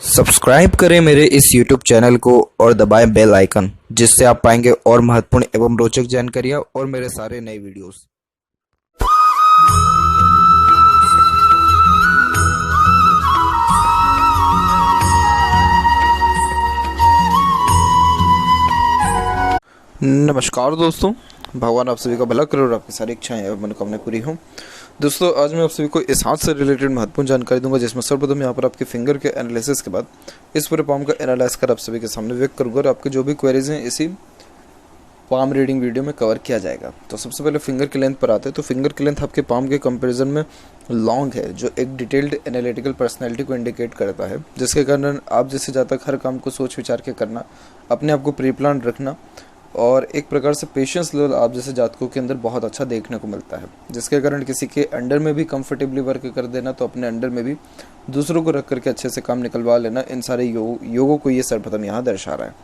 Subscribe करें मेरे इस YouTube चैनल को और दबाएं बेल आइकन, जिससे आप पाएंगे और महत्वपूर्ण एवं रोचक जानकारियां और मेरे सारे नए वीडियोस। नमस्कार दोस्तों, भगवान आप सभी का भला करे और आपकी सारी इच्छाएं एवं मनोकामनाएं पूरी हों। दोस्तों, आज मैं आप सभी को इस हाथ से रिलेटेड महत्वपूर्ण जानकारी दूंगा, जिसमें सर्वप्रथम यहाँ पर आपके फिंगर के एनालिसिस के बाद इस पूरे पाम का एनालाइज कर आप सभी के सामने व्यक्त करूंगा और आपके जो भी क्वेरीज हैं इसी पाम रीडिंग वीडियो में कवर किया जाएगा। तो सबसे पहले फिंगर की लेंथ पर आते हैं। तो फिंगर की लेंथ आपके पाम के कंपैरिजन में लॉन्ग है, जो एक डिटेल्ड एनालिटिकल पर्सनैलिटी को इंडिकेट करता है, जिसके कारण आप जैसे जहाँ तक हर काम को सोच विचार के करना, अपने आप को प्री प्लान रखना और एक प्रकार से पेशेंस लेवल आप जैसे जातकों के अंदर बहुत अच्छा देखने को मिलता है, जिसके कारण किसी के अंडर में भी कंफर्टेबली वर्क कर देना, तो अपने अंडर में भी दूसरों को रख करके अच्छे से काम निकलवा लेना, इन सारे योगों को ये सर्वप्रथम यहाँ दर्शा रहा है।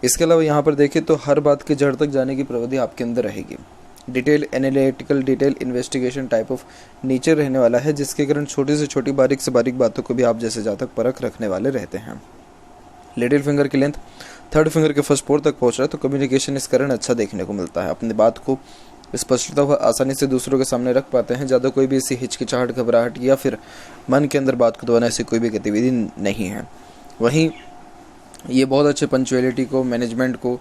इसके अलावा यहाँ पर देखें तो हर बात की जड़ तक जाने की प्रवृत्ति आपके अंदर रहेगी। Detail analytical, detail investigation type of nature रहने वाला है, जिसके कारण छोटी से छोटी बारीक से बारीक बातों को भी आप जैसे जातक परख रखने वाले रहते हैं। लिटिल फिंगर की लेंथ थर्ड फिंगर के फर्स्ट पोर तक पहुंच रहा है, तो कम्युनिकेशन इस कारण अच्छा देखने को मिलता है। अपनी बात को स्पष्टता व आसानी से दूसरों के सामने रख पाते हैं। ज़्यादा कोई भी ऐसी हिचकिचाहट, घबराहट या फिर मन के अंदर बात को दबाना, ऐसी कोई भी गतिविधि नहीं है। वहीं ये बहुत अच्छे पंक्चुअलिटी को, मैनेजमेंट को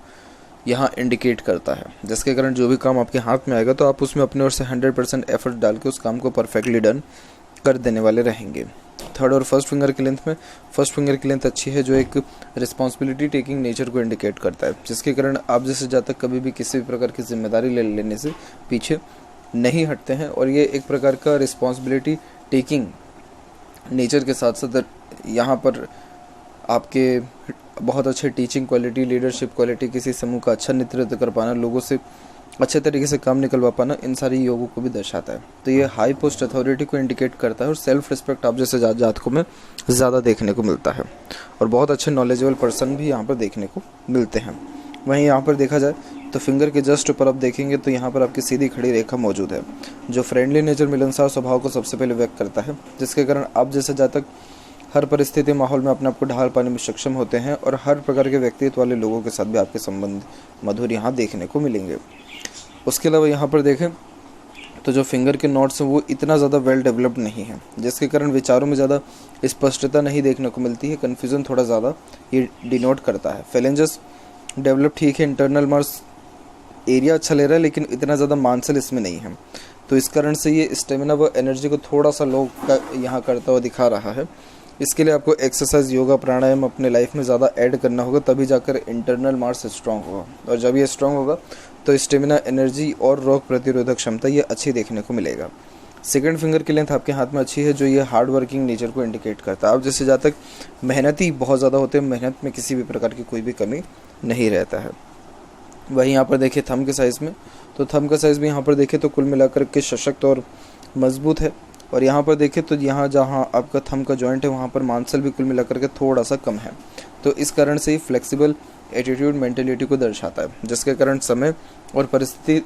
यहाँ इंडिकेट करता है, जिसके कारण जो भी काम आपके हाथ में आएगा तो आप उसमें अपने ओर से 100% एफर्ट डाल के उस काम को परफेक्टली डन कर देने वाले रहेंगे। थर्ड और फर्स्ट फिंगर की लेंथ में फर्स्ट फिंगर की लेंथ अच्छी है, जो एक रिस्पॉन्सिबिलिटी टेकिंग नेचर को इंडिकेट करता है, जिसके कारण आप जैसे जहाँ तक कभी भी किसी भी प्रकार की जिम्मेदारी लेने से पीछे नहीं हटते हैं, और ये एक प्रकार का रिस्पॉन्सिबिलिटी टेकिंग नेचर के साथ साथ यहाँ पर आपके बहुत अच्छे टीचिंग क्वालिटी, लीडरशिप क्वालिटी, किसी समूह का अच्छा नेतृत्व कर पाना, लोगों से अच्छे तरीके से काम निकलवा पाना, इन सारी योगों को भी दर्शाता है। तो ये हाई पोस्ट अथॉरिटी को इंडिकेट करता है और सेल्फ रिस्पेक्ट आप जैसे जातकों में ज़्यादा देखने को मिलता है, और बहुत अच्छे नॉलेजेबल पर्सन भी यहाँ पर देखने को मिलते हैं। वहीं यहाँ पर देखा जाए तो फिंगर के जस्ट ऊपर आप देखेंगे तो यहाँ पर आपकी सीधी खड़ी रेखा मौजूद है, जो फ्रेंडली नेचर, मिलनसार स्वभाव को सबसे पहले व्यक्त करता है, जिसके कारण आप जैसे जातक हर परिस्थिति माहौल में अपने आप को ढाल पाने में सक्षम होते हैं, और हर प्रकार के व्यक्तित्व वाले लोगों के साथ भी आपके संबंध मधुर यहाँ देखने को मिलेंगे। उसके अलावा यहाँ पर देखें तो जो फिंगर के नोट्स हैं वो इतना ज़्यादा वेल डेवलप्ड नहीं है, जिसके कारण विचारों में ज़्यादा स्पष्टता नहीं देखने को मिलती है, कन्फ्यूज़न थोड़ा ज़्यादा ये डिनोट करता है। फेलेंजस डेवलप ठीक है, इंटरनल मार्स एरिया अच्छा ले रहा है, लेकिन इतना ज़्यादा मांसल इसमें नहीं है, तो इस कारण से ये स्टेमिना व एनर्जी को थोड़ा सा लो का यहाँ करता हुआ दिखा रहा है। इसके लिए आपको एक्सरसाइज, योगा, प्राणायाम अपने लाइफ में ज़्यादा ऐड करना होगा, तभी जाकर इंटरनल मार्स स्ट्रॉन्ग होगा, और जब ये स्ट्रॉन्ग होगा तो स्टेमिना, एनर्जी और रोग प्रतिरोधक क्षमता ये अच्छी देखने को मिलेगा। सेकंड फिंगर की लेंथ आपके हाथ में अच्छी है, जो ये हार्ड वर्किंग नेचर को इंडिकेट करता है। आप जैसे जहाँ तक मेहनती बहुत ज़्यादा होते हैं, मेहनत में किसी भी प्रकार की कोई भी कमी नहीं रहता है। वहीं यहाँ पर देखिए थंब के साइज़ में, तो थंब का साइज़ भी यहाँ पर देखें तो कुल मिलाकर के सशक्त और मजबूत है, और यहाँ पर देखें तो यहाँ जहाँ आपका थंब का जॉइंट है वहाँ पर मांसल भी कुल मिलाकर के थोड़ा सा कम है, तो इस कारण से ही फ्लेक्सिबल एटीट्यूड, मेंटेलिटी को दर्शाता है, जिसके कारण समय और परिस्थिति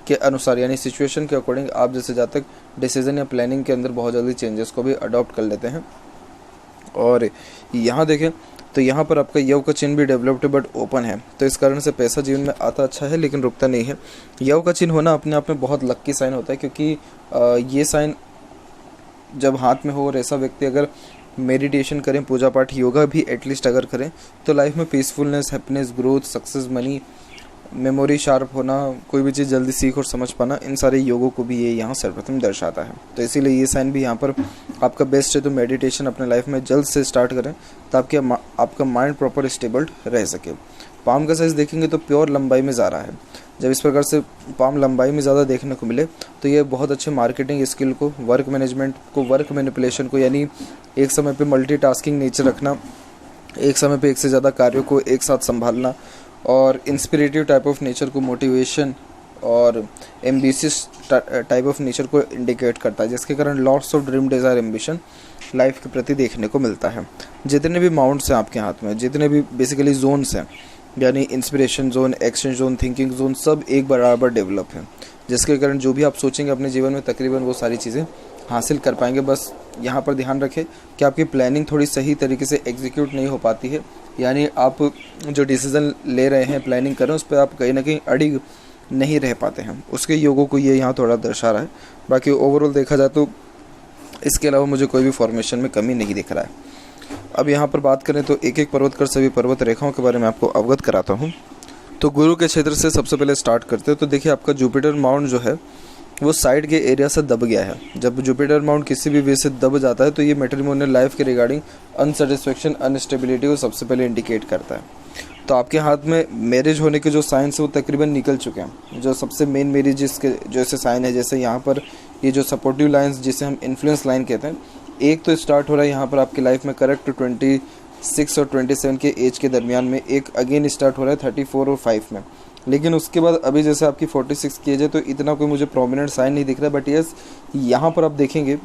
के अनुसार यानी सिचुएशन के अकॉर्डिंग आप जैसे जहाँ तक डिसीजन या प्लानिंग के अंदर बहुत जल्दी चेंजेस को भी अडॉप्ट कर लेते हैं। और यहाँ देखें तो यहाँ पर आपका यव का चिन्ह भी डेवलप्ड बट ओपन है, तो इस कारण से पैसा जीवन में आता अच्छा है लेकिन रुकता नहीं है। यव का चिन्ह होना अपने आप में बहुत लक्की साइन होता है, क्योंकि ये साइन जब हाथ में हो और ऐसा व्यक्ति अगर मेडिटेशन करें, पूजा पाठ, योगा भी एटलीस्ट अगर करें, तो लाइफ में peacefulness, happiness, growth, success, money, memory sharp होना, कोई भी चीज़ जल्दी सीख और समझ पाना, इन सारे योगों को भी ये यहाँ सर्वप्रथम दर्शाता है। तो इसीलिए ये साइन भी यहाँ पर आपका बेस्ट है, तो मेडिटेशन अपने लाइफ में जल्द से स्टार्ट करें ताकि आपका माइंड प्रॉपर स्टेबल रह सके। पाम का साइज़ देखेंगे तो प्योर लंबाई में जा रहा है। जब इस प्रकार से पाम लंबाई में ज़्यादा देखने को मिले तो ये बहुत अच्छे मार्केटिंग स्किल को, वर्क मैनेजमेंट को, वर्क मैनिपुलेशन को, यानी एक समय पे मल्टीटास्किंग नेचर रखना, एक समय पे एक से ज़्यादा कार्यों को एक साथ संभालना, और इंस्पिरेटिव टाइप ऑफ नेचर को, मोटिवेशन और एम्बिशियस टाइप ऑफ नेचर को इंडिकेट करता है, जिसके कारण lots of dream, desire, ambition life के प्रति देखने को मिलता है। जितने भी माउंट्स हैं आपके हाथ में, जितने भी बेसिकली जोन्स हैं, यानी inspiration zone, action zone, thinking zone, सब एक बराबर डेवलप है, जिसके कारण जो भी आप सोचेंगे अपने जीवन में तकरीबन वो सारी चीज़ें हासिल कर पाएंगे। बस यहाँ पर ध्यान रखें कि आपकी प्लानिंग थोड़ी सही तरीके से एग्जीक्यूट नहीं हो पाती है, यानी आप जो डिसीज़न ले रहे हैं, प्लानिंग कर रहे हैं, उस पर आप कहीं ना कहीं अड़िग नहीं रह पाते हैं। उसके योगों को ये यहाँ थोड़ा दर्शा रहा है। बाकी ओवरऑल देखा जाए तो इसके अलावा मुझे कोई भी फॉर्मेशन में कमी नहीं दिख रहा है। अब यहाँ पर बात करें तो एक एक पर्वत कर सभी पर्वत रेखाओं के बारे में आपको अवगत कराता हूँ। तो गुरु के क्षेत्र से सबसे पहले स्टार्ट करते हैं। तो देखिए, आपका जुपिटर माउंट जो है वो साइड के एरिया से दब गया है। जब जुपिटर माउंट किसी भी वे से दब जाता है तो ये मैट्रिमोनियल लाइफ के रिगार्डिंग अनसेटिस्फेक्शन, अनस्टेबिलिटी को सबसे पहले इंडिकेट करता है। तो आपके हाथ में मैरिज होने के जो साइंस है वो तकरीबन निकल चुके हैं। जो सबसे मेन मैरिज के जो ऐसे साइन है, जैसे यहाँ पर ये जो सपोर्टिव लाइन्स जिसे हम इन्फ्लुएंस लाइन कहते हैं, एक तो स्टार्ट हो रहा है यहाँ पर आपकी लाइफ में करेक्ट 26 और 27 के एज के दरमियान में, एक अगेन स्टार्ट हो रहा है 34 और 5 में। लेकिन उसके बाद अभी जैसे आपकी 46 की एज है तो इतना कोई मुझे प्रोमिनेंट साइन नहीं दिख रहा। बट यस, यहाँ पर आप देखेंगे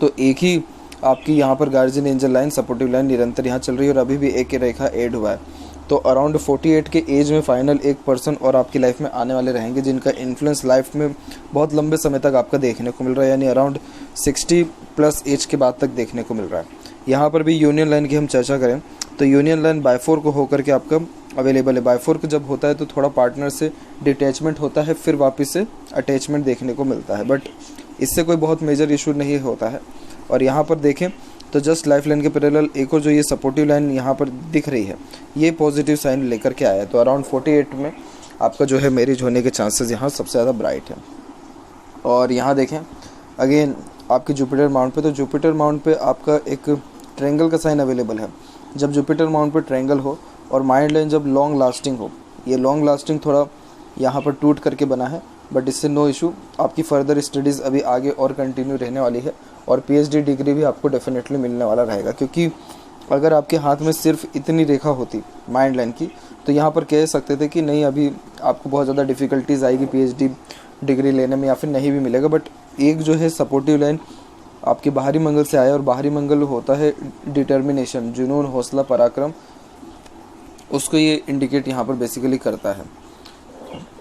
तो एक ही आपकी यहाँ पर guardian angel line, supportive line निरंतर यहाँ चल रही है और अभी भी एक रेखा ऐड हुआ है। तो अराउंड 48 के एज में फाइनल एक पर्सन और आपकी लाइफ में आने वाले रहेंगे जिनका इन्फ्लुएंस लाइफ में बहुत लंबे समय तक आपका देखने को मिल रहा है, यानी अराउंड 60 प्लस एज के बाद तक देखने को मिल रहा है। यहाँ पर भी यूनियन लाइन की हम चर्चा करें तो यूनियन लाइन बाय4 को होकर के आपका अवेलेबल है। बाय4 को जब होता है तो थोड़ा पार्टनर से डिटैचमेंट होता है, फिर वापस से अटैचमेंट देखने को मिलता है, बट इससे कोई बहुत मेजर इशू नहीं होता है। और यहाँ पर देखें तो जस्ट लाइफ लाइन के पैरेलल एक और जो ये सपोर्टिव लाइन यहाँ पर दिख रही है, ये पॉजिटिव साइन लेकर के आया है। तो अराउंड 48 में आपका जो है मैरिज होने के चांसेस यहाँ सबसे ज़्यादा ब्राइट है। और यहाँ देखें अगेन आपके जुपिटर माउंट पे, तो जुपिटर माउंट पे आपका एक ट्रायंगल का साइन अवेलेबल है। जब जुपिटर माउंट पे ट्रायंगल हो और माइंड लाइन जब लॉन्ग लास्टिंग हो, ये लॉन्ग लास्टिंग थोड़ा यहाँ पर टूट करके बना है, बट इससे नो इशू। आपकी फर्दर स्टडीज़ अभी आगे और कंटिन्यू रहने वाली है और पीएचडी डिग्री भी आपको डेफिनेटली मिलने वाला रहेगा। क्योंकि अगर आपके हाथ में सिर्फ इतनी रेखा होती माइंड लाइन की तो यहाँ पर कह सकते थे कि नहीं, अभी आपको बहुत ज़्यादा डिफ़िकल्टीज आएगी पीएचडी डिग्री लेने में या फिर नहीं भी मिलेगा। बट एक जो है सपोर्टिव लाइन आपके बाहरी मंगल से आया और बाहरी मंगल होता है डिटर्मिनेशन, जुनून, हौसला, पराक्रम, उसको ये इंडिकेट यहाँ पर बेसिकली करता है।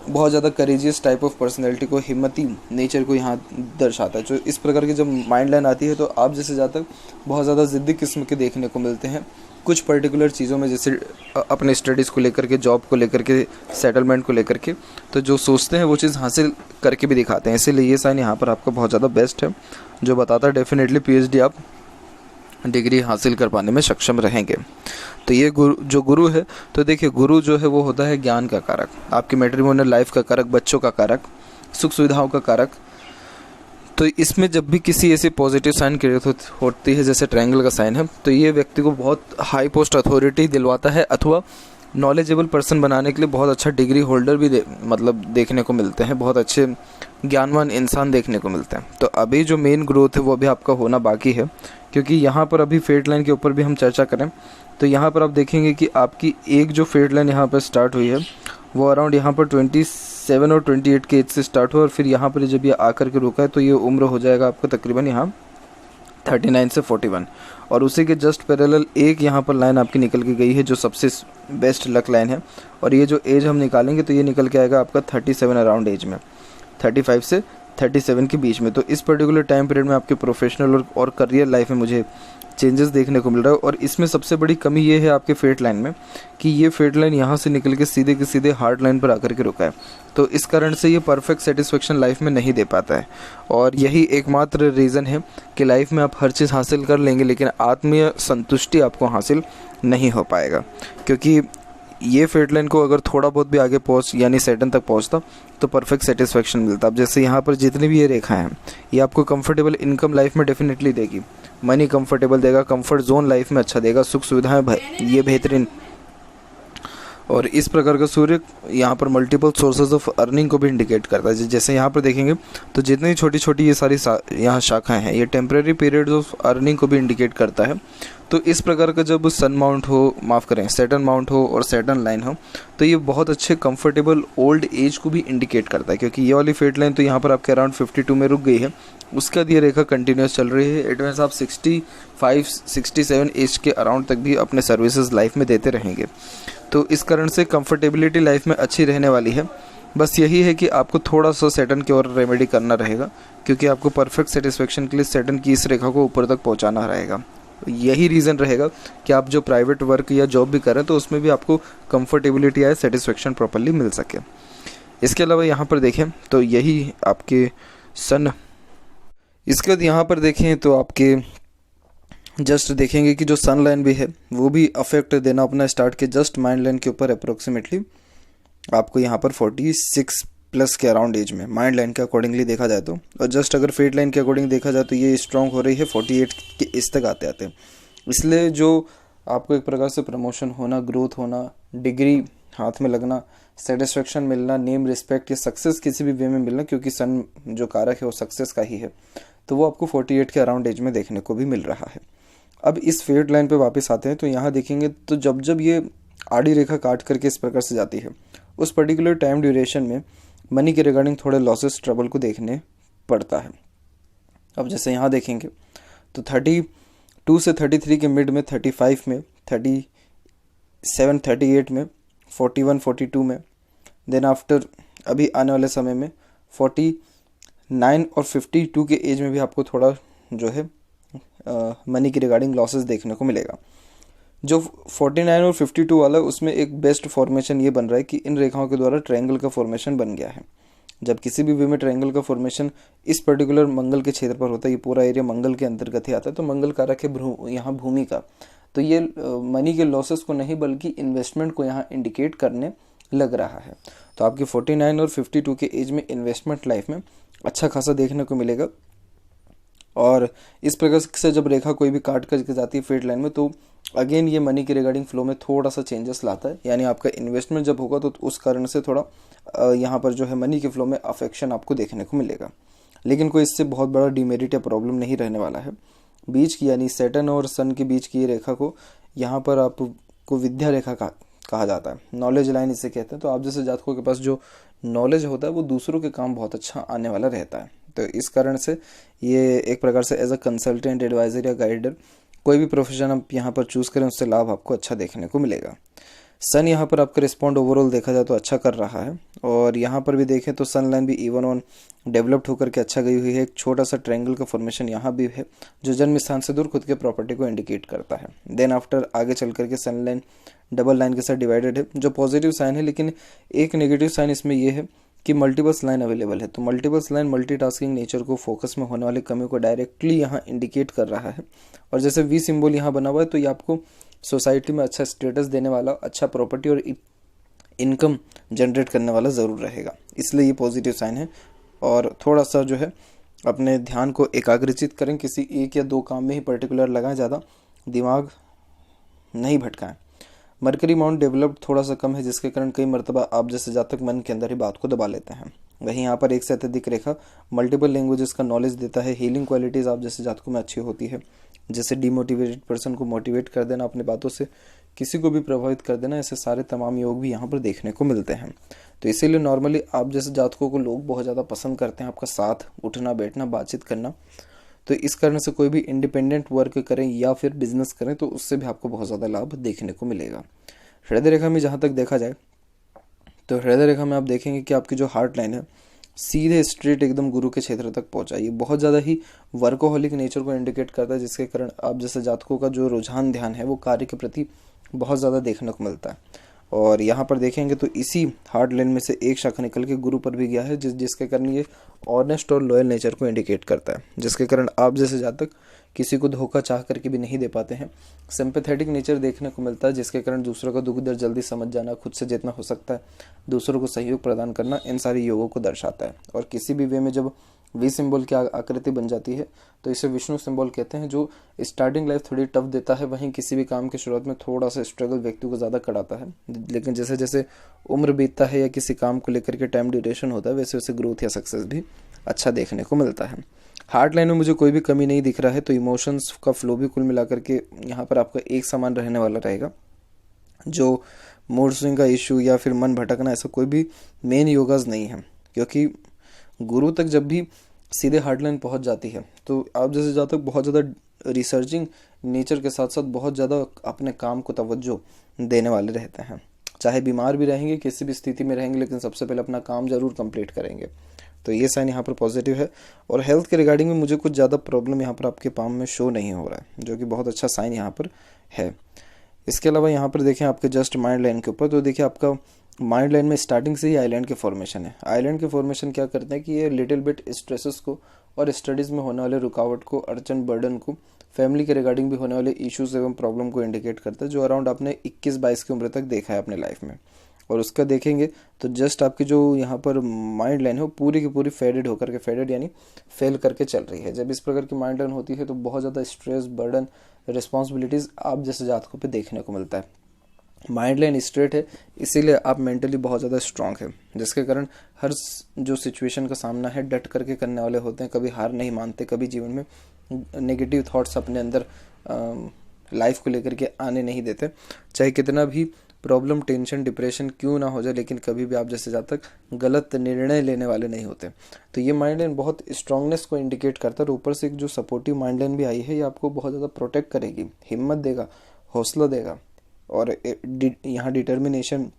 बहुत ज़्यादा करेजियस टाइप ऑफ पर्सनैलिटी को, हिम्मती नेचर को यहाँ दर्शाता है। जो इस प्रकार की जब माइंड लाइन आती है तो आप जैसे जातक बहुत ज़्यादा ज़िद्दी किस्म के देखने को मिलते हैं कुछ पर्टिकुलर चीज़ों में, जैसे अपने स्टडीज़ को लेकर के, जॉब को लेकर के, सेटलमेंट को लेकर के। तो जो सोचते हैं वो चीज़ हासिल करके भी दिखाते हैं। इसीलिए ये साइन यहाँ पर आपका बहुत ज़्यादा बेस्ट है, जो बताता है डेफिनेटली पीएचडी आप डिग्री हासिल कर पाने में सक्षम रहेंगे। तो ये गुरु है, तो देखिए गुरु जो है वो होता है ज्ञान का कारक, आपकी मैट्रिमोनियल लाइफ का कारक, बच्चों का कारक, सुख सुविधाओं का कारक। तो इसमें जब भी किसी ऐसी पॉजिटिव साइन क्रिएट होती है जैसे ट्रायंगल का साइन है, तो ये व्यक्ति को बहुत हाई पोस्ट अथॉरिटी दिलवाता है अथवा नॉलेजेबल पर्सन बनाने के लिए बहुत अच्छा डिग्री होल्डर भी देखने को मिलते हैं, बहुत अच्छे ज्ञानवान इंसान देखने को मिलते हैं। तो अभी जो मेन ग्रोथ है वो अभी आपका होना बाकी है, क्योंकि यहाँ पर अभी फेट लाइन के ऊपर भी हम चर्चा करें तो यहाँ पर आप देखेंगे कि आपकी एक जो फेट लाइन यहाँ पर स्टार्ट हुई है वो अराउंड यहाँ पर 27 और 28 के एज से स्टार्ट हुआ और फिर यहाँ पर जब ये आकर के रुका है तो ये उम्र हो जाएगा आपका तकरीबन यहाँ 39 से 41। और उसी के जस्ट पैरेलल एक यहाँ पर लाइन आपकी निकल के गई है जो सबसे बेस्ट लक लाइन है, और ये जो एज हम निकालेंगे तो ये निकल के आएगा आपका 37 अराउंड एज में, 35 से 37 के बीच में। तो इस पर्टिकुलर टाइम पीरियड में आपके प्रोफेशनल और करियर लाइफ में मुझे चेंजेस देखने को मिल रहा है। और इसमें सबसे बड़ी कमी ये है आपके फेट लाइन में कि ये फेट लाइन यहाँ से निकल के सीधे के सीधे हार्ड लाइन पर आकर के रुका है, तो इस कारण से ये परफेक्ट सेटिस्फेक्शन लाइफ में नहीं दे पाता है। और यही एकमात्र रीज़न है कि लाइफ में आप हर चीज़ हासिल कर लेंगे लेकिन आत्मीय संतुष्टि आपको हासिल नहीं हो पाएगा, क्योंकि ये फेट लाइन को अगर थोड़ा बहुत भी आगे पहुँच यानी सैटर्न तक पहुँचता तो परफेक्ट सेटिस्फेक्शन मिलता। अब जैसे यहाँ पर जितनी भी ये रेखा हैं ये आपको कंफर्टेबल इनकम लाइफ में डेफिनेटली देगी, मनी कंफर्टेबल देगा, कंफर्ट जोन लाइफ में अच्छा देगा, सुख सुविधाएं ये बेहतरीन। और इस प्रकार का सूर्य यहाँ पर मल्टीपल सोर्सेज ऑफ अर्निंग को भी इंडिकेट करता है। जैसे यहाँ पर देखेंगे तो जितनी छोटी छोटी ये सारी यहाँ शाखाएं हैं ये टेम्परेरी पीरियड्स ऑफ अर्निंग को भी इंडिकेट करता है। तो इस प्रकार का जब सन माउंट हो, माफ़ करें सैटर्न माउंट हो और सैटर्न लाइन हो तो ये बहुत अच्छे कंफर्टेबल ओल्ड एज को भी इंडिकेट करता है, क्योंकि ये वाली फेट लाइन तो यहाँ पर आपके अराउंड 52 में रुक गई है, उसके बाद ये रेखा कंटिन्यूस चल रही है। इट मीन्स आप 65-67 एज के अराउंड तक भी अपने सर्विसेज लाइफ में देते रहेंगे, तो इस कारण से कंफर्टेबिलिटी लाइफ में अच्छी रहने वाली है। बस यही है कि आपको थोड़ा सा सैटर्न की ओर रेमेडी करना रहेगा, क्योंकि आपको परफेक्ट सेटिस्फेक्शन के लिए सैटर्न की इस रेखा को ऊपर तक पहुंचाना रहेगा। यही रीज़न रहेगा कि आप जो प्राइवेट वर्क या जॉब भी करें तो उसमें भी आपको कंफर्टेबिलिटी आए, सेटिस्फेक्शन प्रॉपरली मिल सके। इसके अलावा यहाँ पर देखें तो यही आपके सन, इसके बाद यहाँ पर देखें तो आपके जस्ट देखेंगे कि जो सन लाइन भी है वो भी अफेक्ट देना अपना स्टार्ट के जस्ट माइंड लाइन के ऊपर अप्रोक्सीमेटली आपको यहाँ पर 46 प्लस के अराउंड एज में माइंड लाइन के अकॉर्डिंगली देखा जाए तो, और जस्ट अगर फेट लाइन के अकॉर्डिंग देखा जाए तो ये स्ट्रॉन्ग हो रही है 48 के इस तक आते आते। इसलिए जो आपको एक प्रकार से प्रमोशन होना, ग्रोथ होना, डिग्री हाथ में लगना, सेटिस्फेक्शन मिलना, नेम, रिस्पेक्ट या सक्सेस किसी भी वे में मिलना, क्योंकि सन जो कारक है वो सक्सेस का ही है, तो वो आपको 48 के अराउंड एज में देखने को भी मिल रहा है। अब इस फेट लाइन पे वापस आते हैं तो यहाँ देखेंगे तो जब जब ये आड़ी रेखा काट करके इस प्रकार से जाती है उस पर्टिकुलर टाइम ड्यूरेशन में मनी के रिगार्डिंग थोड़े लॉसेस, ट्रबल को देखने पड़ता है। अब जैसे यहाँ देखेंगे तो 32 से 33 के मिड में, 35 में, 37, 38 में, 41, 42 में, देन आफ्टर अभी आने वाले समय में 49 और 52 के एज में भी आपको थोड़ा जो है मनी की रिगार्डिंग लॉसेस देखने को मिलेगा। जो 49 और 52 वाला उसमें एक बेस्ट फॉर्मेशन ये बन रहा है कि इन रेखाओं के द्वारा ट्रायंगल का फॉर्मेशन बन गया है। जब किसी भी वे में ट्रायंगल का फॉर्मेशन इस पर्टिकुलर मंगल के क्षेत्र पर होता है, ये पूरा एरिया मंगल के अंतर्गत ही आता है, तो मंगल कारक है यहाँ भूमि का, तो ये मनी के लॉसेस को नहीं बल्कि इन्वेस्टमेंट को यहाँ इंडिकेट करने लग रहा है। तो आपके 49 और 52 के एज में इन्वेस्टमेंट लाइफ में अच्छा खासा देखने को मिलेगा। और इस प्रकार से जब रेखा कोई भी काट करके जाती है फेट लाइन में तो अगेन ये मनी के रिगार्डिंग फ्लो में थोड़ा सा चेंजेस लाता है, यानी आपका इन्वेस्टमेंट जब होगा तो उस कारण से थोड़ा यहाँ पर जो है मनी के फ्लो में अफेक्शन आपको देखने को मिलेगा, लेकिन कोई इससे बहुत बड़ा डिमेरिट या प्रॉब्लम नहीं रहने वाला है। बीच की यानी सैटर्न और सन के बीच की ये रेखा को यहाँ पर आपको विद्या रेखा कहा जाता है, नॉलेज लाइन इसे कहते हैं। तो आप जैसे जातकों के पास जो नॉलेज होता है वो दूसरों के काम बहुत अच्छा आने वाला रहता है, तो इस कारण से ये एक प्रकार से एज अ कंसल्टेंट, एडवाइजर या गाइडर कोई भी प्रोफेशन आप यहाँ पर चूज़ करें उससे लाभ आपको अच्छा देखने को मिलेगा। सन यहाँ पर आपका रिस्पॉन्ड ओवरऑल देखा जाए तो अच्छा कर रहा है, और यहाँ पर भी देखें तो सन लाइन भी इवन ऑन डेवलप्ड होकर के अच्छा गई हुई है। एक छोटा सा ट्रायंगल का फॉर्मेशन यहाँ भी है जो जन्म स्थान से दूर खुद के प्रॉपर्टी को इंडिकेट करता है। देन आफ्टर आगे चल करके सन लाइन डबल लाइन के साथ डिवाइडेड है जो पॉजिटिव साइन है, लेकिन एक नेगेटिव साइन इसमें यह है कि मल्टीपल्स लाइन अवेलेबल है। तो मल्टीपल्स लाइन मल्टीटास्किंग नेचर को, फोकस में होने वाली कमी को डायरेक्टली यहाँ इंडिकेट कर रहा है। और जैसे वी सिंबल यहाँ बना हुआ है तो ये आपको सोसाइटी में अच्छा स्टेटस देने वाला, अच्छा प्रॉपर्टी और इनकम जनरेट करने वाला ज़रूर रहेगा, इसलिए ये पॉजिटिव साइन है। और थोड़ा सा जो है अपने ध्यान को एकाग्रचित करें, किसी एक या दो काम में ही पर्टिकुलर लगाएं, ज़्यादा दिमाग नहीं भटकाएं। मरकरी माउंट डेवलप्ड थोड़ा सा कम है जिसके कारण कई मरतबा आप जैसे जातक मन के अंदर ही बात को दबा लेते हैं। वहीं यहाँ पर एक से अत्यधिक रेखा मल्टीपल लैंग्वेजेस का नॉलेज देता है। हीलिंग क्वालिटीज़ आप जैसे जातकों में अच्छी होती है, जैसे डिमोटिवेटेड पर्सन को मोटिवेट कर देना, अपने बातों से किसी को भी प्रभावित कर देना, ऐसे सारे तमाम योग भी यहाँ पर देखने को मिलते हैं। तो इसीलिए नॉर्मली आप जैसे जातकों को लोग बहुत ज़्यादा पसंद करते हैं, आपका साथ, उठना बैठना, बातचीत करना। तो इस कारण से कोई भी इंडिपेंडेंट वर्क करें या फिर बिजनेस करें तो उससे भी आपको बहुत ज़्यादा लाभ देखने को मिलेगा। हृदय रेखा में जहाँ तक देखा जाए तो हृदय रेखा में आप देखेंगे कि आपकी जो हार्ट लाइन है सीधे स्ट्रेट एकदम गुरु के क्षेत्र तक पहुंचा। ये बहुत ज़्यादा ही वर्कोहॉलिक नेचर को इंडिकेट करता है, जिसके कारण आप जैसे जातकों का जो रुझान ध्यान है वो कार्य के प्रति बहुत ज़्यादा देखने को मिलता है। और यहाँ पर देखेंगे तो इसी हार्ट लाइन में से एक शाखा निकल के गुरु पर भी गया है, जिसके कारण ये ऑनेस्ट और लॉयल नेचर को इंडिकेट करता है, जिसके कारण आप जैसे जातक किसी को धोखा चाह करके भी नहीं दे पाते हैं। सिंपैथेटिक नेचर देखने को मिलता है, जिसके कारण दूसरों का दुख दर्द जल्दी समझ जाना, खुद से जितना हो सकता है दूसरों को सहयोग प्रदान करना, इन सारी योगों को दर्शाता है। और किसी भी वे में जब वी सिंबल की आकृति बन जाती है तो इसे विष्णु सिंबल कहते हैं, जो स्टार्टिंग लाइफ थोड़ी टफ देता है। वहीं किसी भी काम की शुरुआत में थोड़ा सा स्ट्रगल व्यक्ति को ज़्यादा कराता है, लेकिन जैसे जैसे उम्र बीतता है या किसी काम को लेकर के टाइम ड्यूरेशन होता है वैसे वैसे ग्रोथ या सक्सेस भी अच्छा देखने को मिलता है। हार्ट लाइन में मुझे कोई भी कमी नहीं दिख रहा है, तो इमोशंस का फ्लो भी कुल मिलाकर के यहाँ पर आपका एक समान रहने वाला रहेगा। जो मूड स्विंग का इशू या फिर मन भटकना, ऐसा कोई भी मेन योगाज नहीं है, क्योंकि गुरु तक जब भी सीधे हार्ट लाइन पहुँच जाती है तो आप जैसे जातक बहुत ज़्यादा रिसर्चिंग नेचर के साथ साथ बहुत ज़्यादा अपने काम को तवज्जो देने वाले रहते हैं। चाहे बीमार भी रहेंगे, किसी भी स्थिति में रहेंगे, लेकिन सबसे पहले अपना काम जरूर कंप्लीट करेंगे। तो ये साइन यहाँ पर पॉजिटिव है। और हेल्थ के रिगार्डिंग में मुझे कुछ ज़्यादा प्रॉब्लम यहाँ पर आपके पाम में शो नहीं हो रहा है, जो कि बहुत अच्छा साइन यहाँ पर है। इसके अलावा यहाँ पर देखें आपके जस्ट माइंड लाइन के ऊपर, तो देखिए आपका माइंड लाइन में स्टार्टिंग से ही आइलैंड के फॉर्मेशन है। आइलैंड के फॉर्मेशन क्या करते हैं कि ये लिटिल बिट स्ट्रेसेस को और स्टडीज़ में होने वाले रुकावट को, अड़चन, बर्डन को, फैमिली के रिगार्डिंग भी होने वाले इश्यूज एवं प्रॉब्लम को इंडिकेट करता है, जो अराउंड आपने 21-22 की उम्र तक देखा है अपने लाइफ में। और उसका देखेंगे तो जस्ट आपकी जो यहाँ पर माइंड लाइन है वो पूरी की पूरी फेडेड होकर के, फेडेड यानी फेल करके चल रही है। जब इस प्रकार की माइंड लाइन होती है तो बहुत ज़्यादा स्ट्रेस, बर्डन, रिस्पॉन्सिबिलिटीज़ आप जैसे जातकों पे देखने को मिलता है। माइंड लाइन स्ट्रेट है, इसीलिए आप मेंटली बहुत ज़्यादा स्ट्रांग है, जिसके कारण हर जो सिचुएशन का सामना है डट करके करने वाले होते हैं, कभी हार नहीं मानते, कभी जीवन में नेगेटिव थॉट्स अपने अंदर लाइफ को लेकर के आने नहीं देते। चाहे कितना भी प्रॉब्लम, टेंशन, डिप्रेशन क्यों ना हो जाए, लेकिन कभी भी आप जैसे जातक गलत निर्णय लेने वाले नहीं होते। तो ये माइंड लाइन बहुत स्ट्रांगनेस को इंडिकेट करता है। और ऊपर से एक जो सपोर्टिव माइंड लाइन भी आई है, ये आपको बहुत ज़्यादा प्रोटेक्ट करेगी, हिम्मत देगा, हौसला देगा, और यहाँ डिटर्मिनेशन,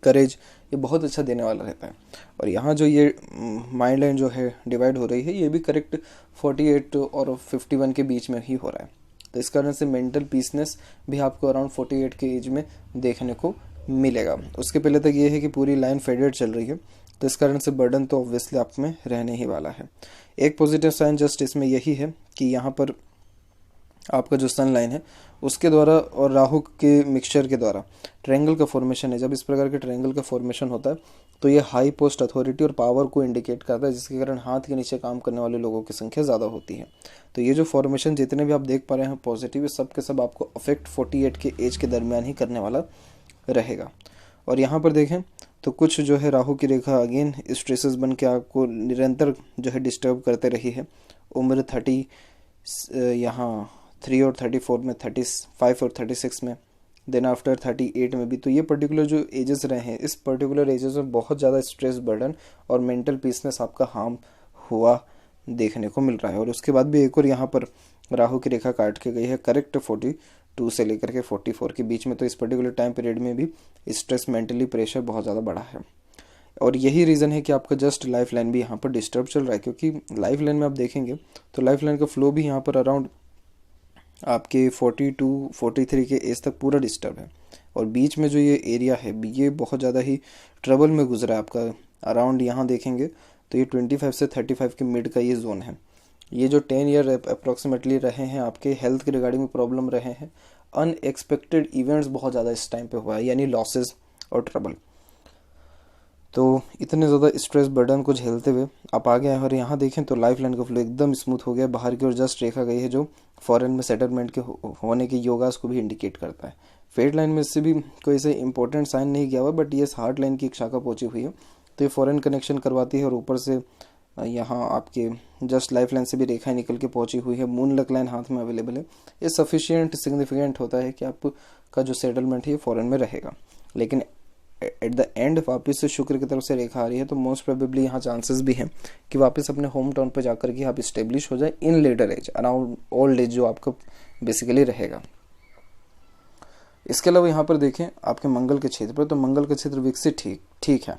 करेज, ये बहुत अच्छा देने वाला रहता है। और यहाँ जो ये माइंड लाइन जो है डिवाइड हो रही है, ये भी करेक्ट 48 और 51 के बीच में ही हो रहा है। तो इस कारण से मेंटल पीसनेस भी आपको अराउंड 48 के एज में देखने को मिलेगा। उसके पहले तक ये है कि पूरी लाइन फेडेड चल रही है, तो इस कारण से बर्डन तो ऑब्वियसली आप में रहने ही वाला है। एक पॉजिटिव साइन जस्ट इसमें यही है कि यहाँ पर आपका जो सन लाइन है उसके द्वारा और राहु के मिक्सचर के द्वारा ट्रायंगल का फॉर्मेशन है। जब इस प्रकार के ट्रायंगल का फॉर्मेशन होता है तो ये हाई पोस्ट, अथॉरिटी और पावर को इंडिकेट करता है, जिसके कारण हाथ के नीचे काम करने वाले लोगों की संख्या ज़्यादा होती है। तो ये जो फॉर्मेशन जितने भी आप देख पा रहे हैं पॉजिटिव, सब के सब आपको अफेक्ट 48 के एज के दरमियान ही करने वाला रहेगा। और यहाँ पर देखें तो कुछ जो है राहु की रेखा अगेन स्ट्रेसेस बन के आपको निरंतर जो है डिस्टर्ब करते रही है। उम्र 30 यहाँ 3 और 34 में, 35 और 36 में, देन आफ्टर 38 में भी। तो ये पर्टिकुलर जो एजेस रहे हैं, इस पर्टिकुलर एजेस में बहुत ज़्यादा स्ट्रेस, बर्डन और मेंटल पीसनेस आपका हार्म हुआ देखने को मिल रहा है। और उसके बाद भी एक और यहाँ पर राहु की रेखा काट के गई है करेक्ट 42 से लेकर के 44 के बीच में। तो इस पर्टिकुलर टाइम पीरियड में भी स्ट्रेस, मेंटली प्रेशर बहुत ज़्यादा बढ़ा है। और यही रीज़न है कि आपका जस्ट लाइफ लाइन भी यहाँ पर डिस्टर्ब चल रहा है, क्योंकि लाइफ लाइन में आप देखेंगे तो लाइफ लाइन का फ्लो भी यहाँ पर अराउंड आपके 42-43 के एज तक पूरा डिस्टर्ब है। और बीच में जो ये एरिया है ये बहुत ज़्यादा ही ट्रबल में गुजरा है आपका। अराउंड यहाँ देखेंगे तो ये 25 से 35 के मिड का ये जोन है। ये जो 10 ईयर अप्रॉक्सीमेटली रहे हैं आपके हेल्थ के रिगार्डिंग में प्रॉब्लम रहे हैं, अनएक्सपेक्टेड इवेंट्स बहुत ज़्यादा इस टाइम पे हुआ है, यानी लॉसेस और ट्रबल। तो इतने ज़्यादा स्ट्रेस, बर्डन को झेलते हुए आप आ गए हैं। और यहाँ देखें तो लाइफ लाइन का फ्लो एकदम स्मूथ हो गया, बाहर की ओर जस्ट रेखा गई है जो फॉरेन में सेटलमेंट के होने के योगास को भी इंडिकेट करता है। फेड लाइन में इससे भी कोई ऐसे इंपॉर्टेंट साइन नहीं किया हुआ, बट ये हार्ट लाइन की एक शाखा पहुंची हुई है, तो ये फॉरेन कनेक्शन करवाती है। और ऊपर से यहाँ आपके जस्ट लाइफ लाइन से भी रेखाएं निकल के पहुंची हुई है, मून लक लाइन हाथ में अवेलेबल है। ये सफिशिएंट सिग्निफिकेंट होता है कि आपका जो सेटलमेंट है ये फॉरेन में रहेगा। लेकिन एट द एंड वापस से शुक्र की तरफ से रेखा आ रही है, तो मोस्ट प्रोबेबली यहाँ चांसेस भी हैं कि वापस अपने होम टाउन पर जाकर के आप इस्टेब्लिश हो जाए in later age, around old age जो आपका बेसिकली रहेगा। इसके अलावा यहाँ पर देखें आपके मंगल के क्षेत्र पर, तो मंगल का क्षेत्र विकसित ठीक है,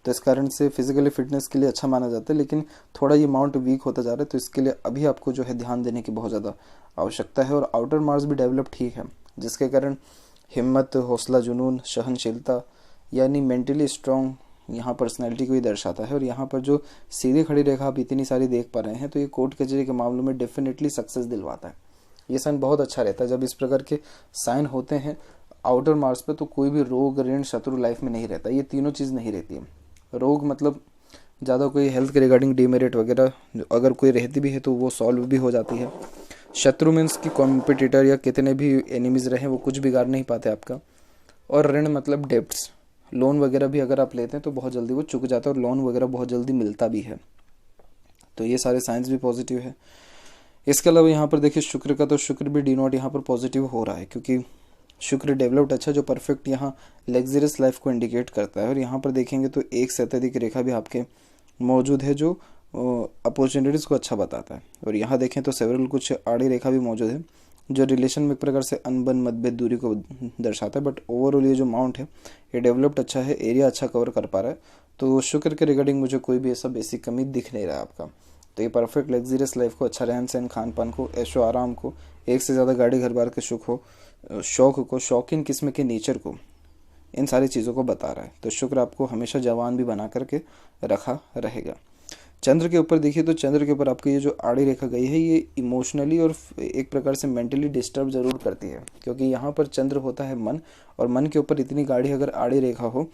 तो इस कारण से फिजिकली फिटनेस के लिए अच्छा माना जाता है, लेकिन थोड़ा ये माउंट वीक होता जा रहा है। तो इसके लिए अभी आपको जो है ध्यान देने की बहुत ज़्यादा आवश्यकता है। और आउटर मार्स भी डेवलप ठीक है, जिसके कारण हिम्मत, हौसला, जुनून, सहनशीलता यानी मेंटली स्ट्रॉन्ग यहाँ पर्सनैलिटी को ही दर्शाता है। और यहाँ पर जो सीधी खड़ी रेखा आप इतनी सारी देख पा रहे हैं, तो ये कोर्ट कचहरी के मामलों में डेफिनेटली सक्सेस दिलवाता है। ये साइन बहुत अच्छा रहता है जब इस प्रकार के साइन होते हैं आउटर मार्स पे, तो कोई भी रोग, ऋण, शत्रु लाइफ में नहीं रहता। ये तीनों चीज़ नहीं रहती है। रोग मतलब ज़्यादा कोई हेल्थ के रिगार्डिंग डिमेरिट वगैरह अगर कोई रहती भी है तो वो सॉल्व भी हो जाती है। शत्रु मीन्स की कॉम्पिटिटर या कितने भी एनिमीज रहे वो कुछ बिगाड़ नहीं पाते आपका। और ऋण मतलब डेब्ट्स, लोन वगैरह भी अगर आप लेते हैं तो बहुत जल्दी वो चुक जाता है, और लोन वगैरह बहुत जल्दी मिलता भी है। तो ये सारे साइंस भी पॉजिटिव है। इसके अलावा यहाँ पर देखिए शुक्र का, तो शुक्र भी डिनोट यहाँ पर पॉजिटिव हो रहा है, क्योंकि शुक्र डेवलप्ड अच्छा, जो परफेक्ट यहाँ लग्जरियस लाइफ को इंडिकेट करता है। और यहाँ पर देखेंगे तो एक से अत्यधिक रेखा भी आपके मौजूद है जो अपॉर्चुनिटीज़ को अच्छा बताता है। और यहाँ देखें तो सेवरल कुछ आड़ी रेखा भी मौजूद है जो रिलेशन में एक प्रकार से अनबन मतभेद दूरी को दर्शाता है। बट ओवरऑल ये जो माउंट है ये डेवलप्ड अच्छा है, एरिया अच्छा कवर कर पा रहा है। तो शुक्र के रिगार्डिंग मुझे कोई भी ऐसा बेसिक कमी दिख नहीं रहा है आपका। तो ये परफेक्ट लग्जरियस लाइफ को, अच्छा रहन सहन, खान पान को, ऐशो आराम को, एक से ज़्यादा गाड़ी घर बार के सुख हो, शौक को, शौकीन किस्म के नेचर को, इन सारी चीज़ों को बता रहा है। तो शुक्र आपको हमेशा जवान भी बना करके रखा रहेगा। चंद्र के ऊपर देखिए तो चंद्र के ऊपर आपकी ये जो आड़ी रेखा गई है ये इमोशनली और एक प्रकार से मेंटली डिस्टर्ब जरूर करती है, क्योंकि यहाँ पर चंद्र होता है मन, और मन के ऊपर इतनी गाढ़ी अगर आड़ी रेखा हो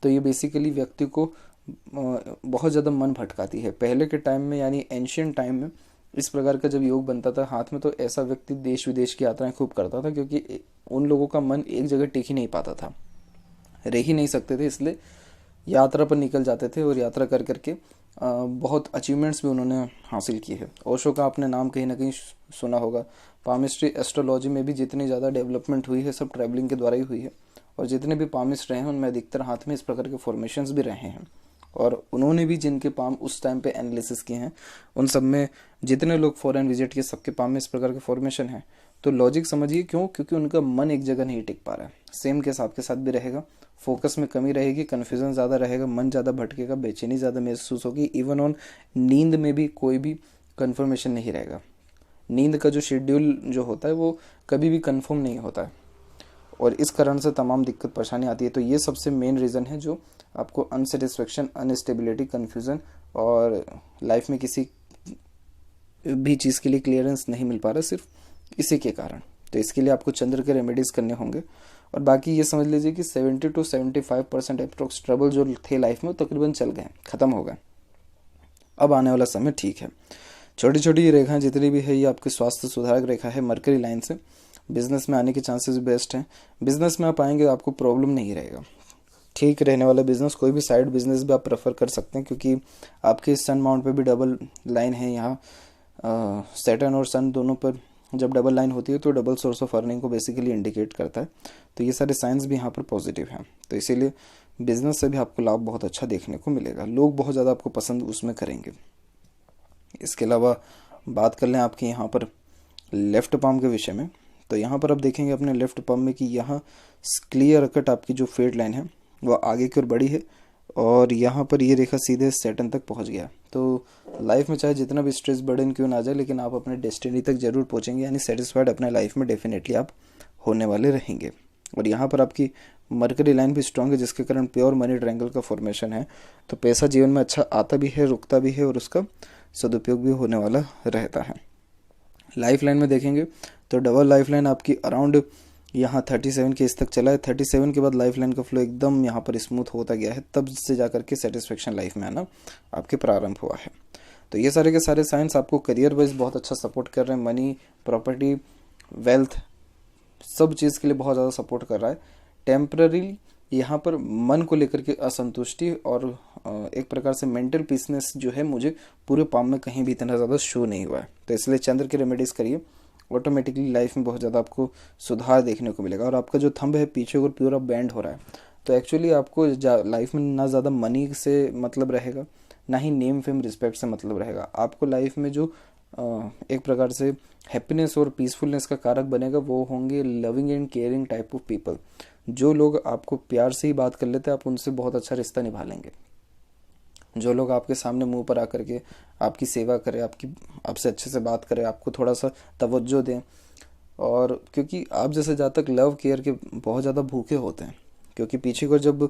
तो ये बेसिकली व्यक्ति को बहुत ज़्यादा मन भटकाती है। पहले के टाइम में यानी एंशियंट टाइम में इस प्रकार का जब योग बनता था हाथ में, तो ऐसा व्यक्ति देश विदेश की यात्राएं खूब करता था, क्योंकि उन लोगों का मन एक जगह टिक ही नहीं पाता था, रह ही नहीं सकते थे, इसलिए यात्रा पर निकल जाते थे और यात्रा कर करके बहुत अचीवमेंट्स भी उन्होंने हासिल की है। ओशो का आपने नाम कहीं ना कहीं सुना होगा। पामिस्ट्री एस्ट्रोलॉजी में भी जितनी ज़्यादा डेवलपमेंट हुई है सब ट्रैवलिंग के द्वारा ही हुई है, और जितने भी पामिस्ट रहे हैं उनमें अधिकतर हाथ में इस प्रकार के फॉर्मेशंस भी रहे हैं, और उन्होंने भी जिनके पाम उस टाइम पे एनालिसिस किए हैं उन सब में जितने लोग फॉरेन विजिट किए सबके पाम में इस प्रकार के फॉर्मेशन है। तो लॉजिक समझिए क्यों, क्योंकि उनका मन एक जगह नहीं टिक पा रहा है। सेम केस आपके साथ भी रहेगा, फोकस में कमी रहेगी, कन्फ्यूजन ज़्यादा रहेगा, मन ज़्यादा भटकेगा, बेचैनी ज़्यादा महसूस होगी, इवन ऑन नींद में भी कोई भी कन्फर्मेशन नहीं रहेगा। नींद का जो शेड्यूल जो होता है वो कभी भी कन्फर्म नहीं होता है, और इस कारण से तमाम दिक्कत परेशानी आती है। तो ये सबसे मेन रीज़न है जो आपको अनसेटिस्फेक्शन, अनस्टेबिलिटी, कन्फ्यूज़न और लाइफ में किसी भी चीज़ के लिए क्लियरेंस नहीं मिल पा रहा, सिर्फ इसी के कारण। तो इसके लिए आपको चंद्र के रेमेडीज़ करने होंगे, और बाकी ये समझ लीजिए कि 70 to 75% अप्रोक्स ट्रबल जो थे लाइफ में वो तकरीबन चल गए, ख़त्म हो गए। अब आने वाला समय ठीक है। छोटी छोटी ये रेखाएं जितनी भी है ये आपके स्वास्थ्य सुधारक रेखा है मरकरी लाइन से। बिजनेस में आने के चांसेस बेस्ट हैं। बिजनेस में आप आएंगे आपको प्रॉब्लम नहीं रहेगा, ठीक रहने वाला बिजनेस। कोई भी साइड बिजनेस भी आप प्रेफर कर सकते हैं, क्योंकि आपके सन माउंट पे भी डबल लाइन है यहाँ। सैटर्न और सन दोनों पर जब डबल लाइन होती है तो डबल सोर्स ऑफ अर्निंग को बेसिकली इंडिकेट करता है। तो ये सारे साइंस भी यहाँ पर पॉजिटिव हैं, तो इसीलिए बिजनेस से भी आपको लाभ बहुत अच्छा देखने को मिलेगा। लोग बहुत ज़्यादा आपको पसंद उसमें करेंगे। इसके अलावा बात कर लें आपके यहाँ पर लेफ्ट पाम के विषय में, तो यहाँ पर आप देखेंगे अपने लेफ्ट पाम में कि यहाँ क्लियर कट आपकी जो फेड लाइन है वो आगे की ओर बढ़ी है, और यहाँ पर ये रेखा सीधे सैटर्न तक पहुँच गया। तो लाइफ में चाहे जितना भी स्ट्रेस बर्डन क्यों ना आ जाए, लेकिन आप अपने डेस्टिनी तक जरूर पहुँचेंगे, यानी सेटिस्फाइड अपने लाइफ में डेफिनेटली आप होने वाले रहेंगे। और यहाँ पर आपकी मरकरी लाइन भी स्ट्रांग है, जिसके कारण प्योर मनी ट्रायंगल का फॉर्मेशन है। तो पैसा जीवन में अच्छा आता भी है, रुकता भी है, और उसका सदुपयोग भी होने वाला रहता है। लाइफ लाइन में देखेंगे तो डबल लाइफ लाइन आपकी अराउंड यहाँ 37 के इस तक चला है। 37 के बाद लाइफ लाइन का फ्लो एकदम यहाँ पर स्मूथ होता गया है, तब से जाकर के सेटिस्फेक्शन लाइफ में आना आपके प्रारंभ हुआ है। तो ये सारे के सारे साइंस आपको करियर वाइज बहुत अच्छा सपोर्ट कर रहे हैं। मनी, प्रॉपर्टी, वेल्थ, सब चीज़ के लिए बहुत ज़्यादा सपोर्ट कर रहा है। टेम्पररी यहाँ पर मन को लेकर के असंतुष्टि और एक प्रकार से मेंटल पीसनेस जो है मुझे पूरे पाम में कहीं भी इतना ज़्यादा शो नहीं हुआ है। तो इसलिए चंद्र की रेमेडीज़ करिए, ऑटोमेटिकली लाइफ में बहुत ज़्यादा आपको सुधार देखने को मिलेगा। और आपका जो थंब है पीछे और पूरा बैंड हो रहा है, तो एक्चुअली आपको लाइफ में ना ज़्यादा मनी से मतलब रहेगा, ना ही नेम फेम रिस्पेक्ट से मतलब रहेगा। आपको लाइफ में जो एक प्रकार से हैप्पीनेस और पीसफुलनेस का कारक बनेगा वो होंगे loving and caring type of people. जो लोग आपको प्यार से ही बात कर लेते हैं आप उनसे बहुत अच्छा रिश्ता निभा लेंगे। जो लोग आपके सामने मुंह पर आकर के आपकी सेवा करें, आपसे अच्छे से बात करें, आपको थोड़ा सा तवज्जो दें, और क्योंकि आप जैसे जहाँ तक लव केयर के बहुत ज़्यादा भूखे होते हैं, क्योंकि पीछे को जब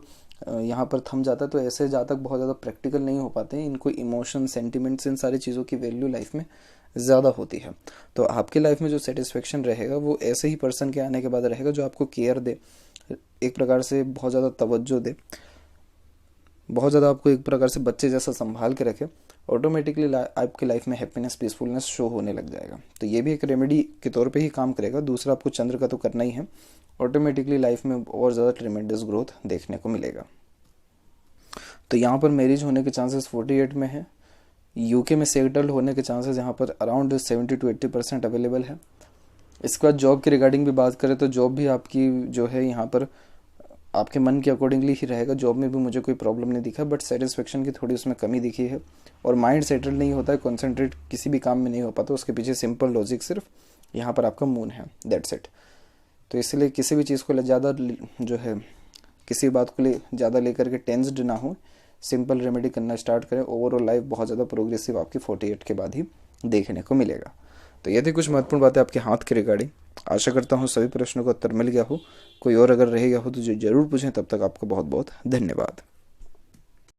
यहाँ पर थम जाता है तो ऐसे जहाँ तक बहुत ज़्यादा प्रैक्टिकल नहीं हो पाते हैं। इनको इमोशन, सेंटिमेंट्स, इन सारी चीज़ों की वैल्यू लाइफ में ज़्यादा होती है। तो आपके लाइफ में जो सेटिस्फेक्शन रहेगा वो ऐसे ही पर्सन के आने के बाद रहेगा जो आपको केयर दे, एक प्रकार से बहुत ज़्यादा तवज्जो दे, बहुत ज़्यादा आपको एक प्रकार से बच्चे जैसा संभाल के रखे। ऑटोमेटिकली आपकी लाइफ में हैप्पीनेस, पीसफुलनेस शो होने लग जाएगा। तो ये भी एक रेमेडी के तौर पे ही काम करेगा। दूसरा आपको चंद्र का तो करना ही है, ऑटोमेटिकली लाइफ में और ज़्यादा ट्रिमेंडस ग्रोथ देखने को मिलेगा। तो यहाँ पर मैरिज होने के चांसेस 48 में है। यूके में सेटल्ड होने के चांसेस यहाँ पर अराउंड 70 to 80% अवेलेबल है। इसके बाद जॉब के रिगार्डिंग भी बात करें तो जॉब भी आपकी जो है यहाँ पर आपके मन के अकॉर्डिंगली ही रहेगा। जॉब में भी मुझे कोई प्रॉब्लम नहीं दिखा, बट सेटिस्फेक्शन की थोड़ी उसमें कमी दिखी है। और माइंड सेटल नहीं होता है, कॉन्सेंट्रेट किसी भी काम में नहीं हो पाता। उसके पीछे सिंपल लॉजिक सिर्फ यहाँ पर आपका मून है, दैट्स इट। तो इसलिए किसी भी चीज़ को ज़्यादा जो है किसी बात को ज़्यादा लेकर के टेंस्ड ना हो, सिंपल रेमेडी करना स्टार्ट करें। ओवरऑल लाइफ बहुत ज़्यादा प्रोग्रेसिव आपकी 48 के बाद ही देखने को मिलेगा। तो ये थी कुछ महत्वपूर्ण बातें आपके हाथ के रिगार्डिंग। आशा करता हूँ सभी प्रश्नों का उत्तर मिल गया हो। कोई और अगर रह गया हो तो जो ज़रूर पूछें। तब तक आपका बहुत बहुत धन्यवाद।